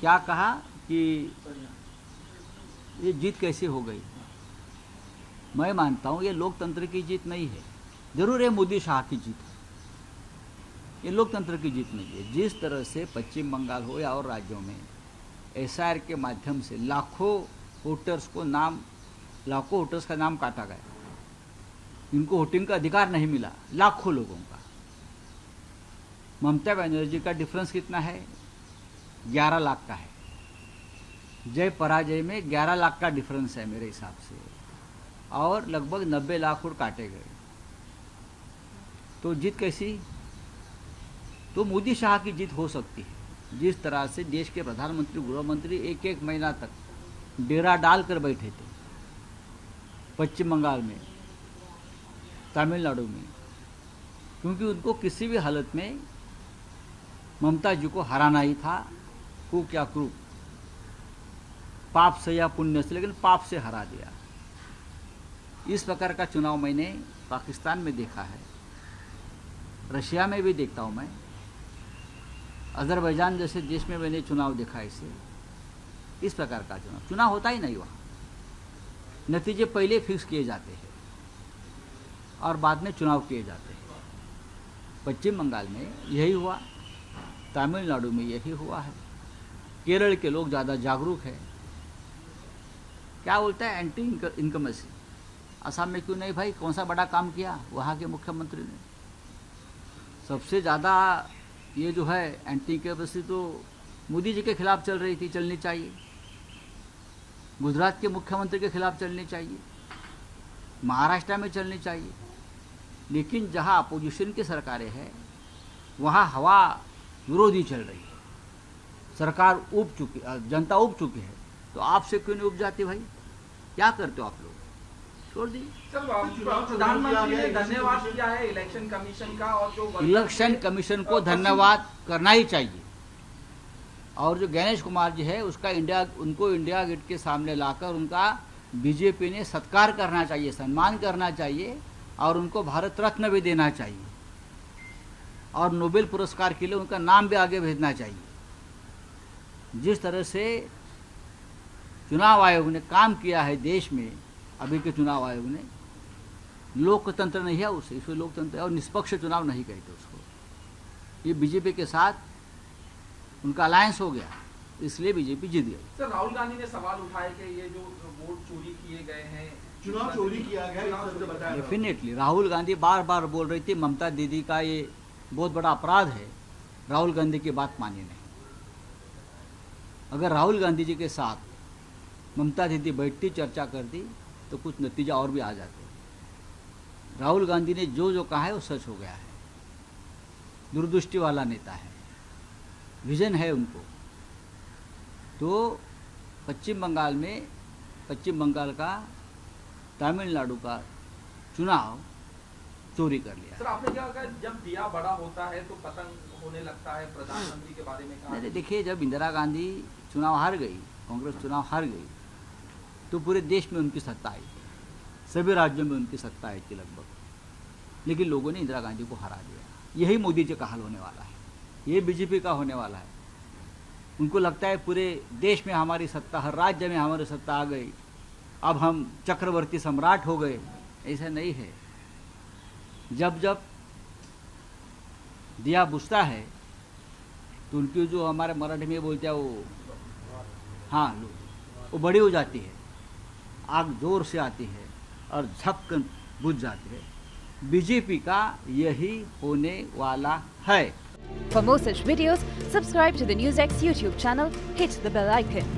क्या कहा कि ये जीत कैसे हो गई। मैं मानता हूँ ये लोकतंत्र की जीत नहीं है, जरूर ये मोदी शाह की जीत है, ये लोकतंत्र की जीत नहीं है। जिस तरह से पश्चिम बंगाल हो या और राज्यों में एसआईआर के माध्यम से लाखों वोटर्स का नाम काटा गया, इनको वोटिंग का अधिकार नहीं मिला, लाखों लोगों का। ममता बनर्जी का डिफरेंस कितना है? 11 लाख का है। जय पराजय में 11 लाख का डिफरेंस है मेरे हिसाब से, और लगभग 90 लाख वोट काटे गए। तो जीत कैसी? तो मोदी शाह की जीत हो सकती है। जिस तरह से देश के प्रधानमंत्री, गृह मंत्री एक महीना तक डेरा डाल कर बैठे थे पश्चिम बंगाल में, तमिलनाडु में, क्योंकि उनको किसी भी हालत में ममता जी को हराना ही था, कूक या क्रूक, पाप से या पुण्य से, लेकिन पाप से हरा दिया। इस प्रकार का चुनाव मैंने पाकिस्तान में देखा है, रशिया में भी देखता हूँ मैं, अजरबैजान जैसे देश में मैंने चुनाव देखा है। इस प्रकार का चुनाव होता ही नहीं, वहाँ नतीजे पहले फिक्स किए जाते हैं और बाद में चुनाव किए जाते हैं। पश्चिम बंगाल में यही हुआ, तमिलनाडु में यही हुआ है, केरल के लोग ज़्यादा जागरूक हैं। क्या बोलता है एंटी इनकमेंसी, असम में क्यों नहीं भाई? कौन सा बड़ा काम किया वहाँ के मुख्यमंत्री ने? सबसे ज़्यादा ये जो है एंटी इनकमेंसी तो मोदी जी के खिलाफ चल रही थी, चलनी चाहिए, गुजरात के मुख्यमंत्री के खिलाफ चलनी चाहिए, महाराष्ट्र में चलनी चाहिए। लेकिन जहाँ अपोजिशन की सरकारें हैं वहाँ हवा विरोधी चल रही है, सरकार उब चुकी, जनता उब चुकी है, तो आपसे क्यों नहीं उब जाती भाई? क्या करते हो आप लोग? छोड़ दी। प्रधानमंत्री ने धन्यवाद किया है इलेक्शन कमीशन का, और जो इलेक्शन कमीशन को धन्यवाद करना ही चाहिए। और जो गणेश कुमार जी है उनको इंडिया गेट के सामने लाकर उनका बीजेपी ने सत्कार करना चाहिए, सम्मान करना चाहिए, और उनको भारत रत्न भी देना चाहिए, और नोबेल पुरस्कार के लिए उनका नाम भी आगे भेजना चाहिए। जिस तरह से चुनाव आयोग ने काम किया है देश में, अभी के चुनाव आयोग ने, लोकतंत्र नहीं है उसे, इसमें लोकतंत्र और निष्पक्ष चुनाव नहीं कहते उसको। ये बीजेपी के साथ उनका अलायंस हो गया, इसलिए बीजेपी जीत गई। सर, राहुल गांधी ने सवाल उठाया कि ये जो वोट चोरी किए गए हैं, चुनाव चोरी किया गया, डेफिनेटली राहुल गांधी बार बार बोल रही थी ममता दीदी का ये बहुत बड़ा अपराध है, राहुल गांधी की बात मानी नहीं। अगर राहुल गांधी जी के साथ ममता दीदी बैठती, चर्चा करती, तो कुछ नतीजा और भी आ जाते। राहुल गांधी ने जो कहा है वो सच हो गया है। दूरदृष्टि वाला नेता है, विजन है उनको। तो पश्चिम बंगाल का तमिलनाडु का चुनाव चोरी कर लिया। सर, आपने क्या कहा, जब दिया बड़ा होता है तो पतंग होने लगता है, प्रधानमंत्री के बारे में कहा? देखिए, जब इंदिरा गांधी चुनाव हार गई, कांग्रेस चुनाव हार गई, तो पूरे देश में उनकी सत्ता आई, सभी राज्यों में उनकी सत्ता आई थी लगभग, लेकिन लोगों ने इंदिरा गांधी को हरा दिया। यही मोदी जी का हाल होने वाला है, ये बीजेपी का होने वाला है। उनको लगता है पूरे देश में हमारी सत्ता, हर राज्य में हमारी सत्ता आ गई, अब हम चक्रवर्ती सम्राट हो गए। ऐसा नहीं है। जब जब दिया बुझता है तो उनकी जो हमारे मराठी में बोलते हैं वो, हाँ, वो बड़ी हो जाती है, आग जोर से आती है और झपकन बुझ जाती है। बीजेपी का यही होने वाला है। For more such videos, subscribe to the NewsX YouTube channel, hit the bell icon.